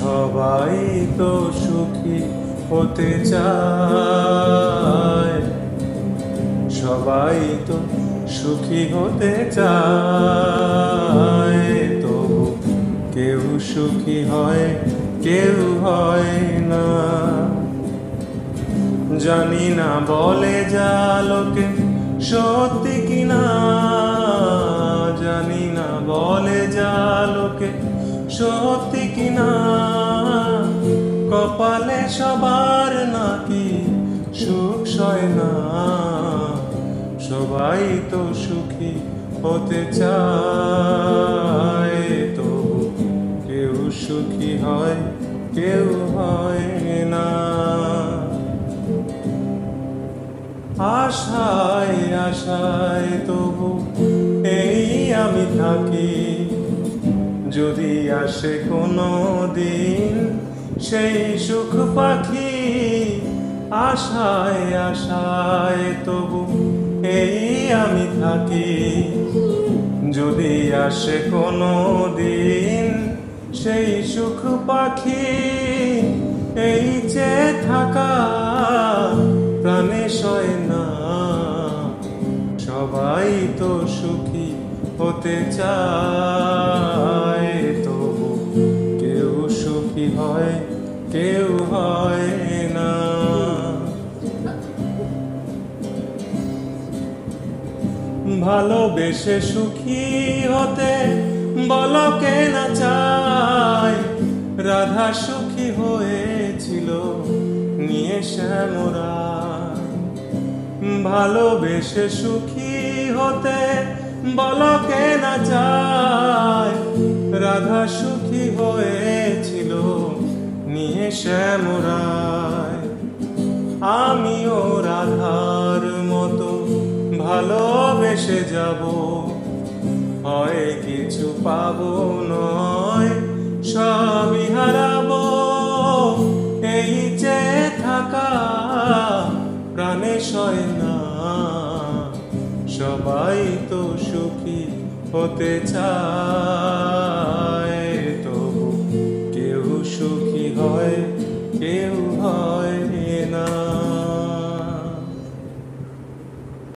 সবাই তো সুখী হতে চায়, সবাই তো সুখী হতে চায়, তবু কেউ সুখী হয় কেউ হয় না। জানি না বলে যা লোকে সত্যি কিনা, জানি না বলে যা লোকে সত্যি কিনা, কপালে সবার নাকি সুখ সয় না। সবাই তো সুখী হতে চায়, তবু কেউ সুখী হয় কেউ হয় না। আশায় আশায় তবু এই আমি থাকি, যদি আসে কোনো দিন সেই সুখ পাখি। আশায় আশায় তবু এই আমি থাকি, যদি আসে কোনো দিন সেই সুখ পাখি। এই যে থাকা প্রাণে সয় না, সবাই তো সুখী হতে চায়, তবু কেউ সুখী হয় কেউ হয় না। ভালোবেসে সুখী হতে বলো কে না চায়, রাধা সুখী হয়েছিল নিয়ে শ্যামরায়। ভালোবেসে সুখী হতে বলো কে না চায়, রাধা সুখী হয়েছিল নিয়ে শ্যামরায়। আমিও রাধার মতো ভালোবেসে যাব, হয় কিছু পাবো নয় সবই হারাবো। এই যে থাকা প্রাণে সয় না, সবাই তো সুখী হতে চায়।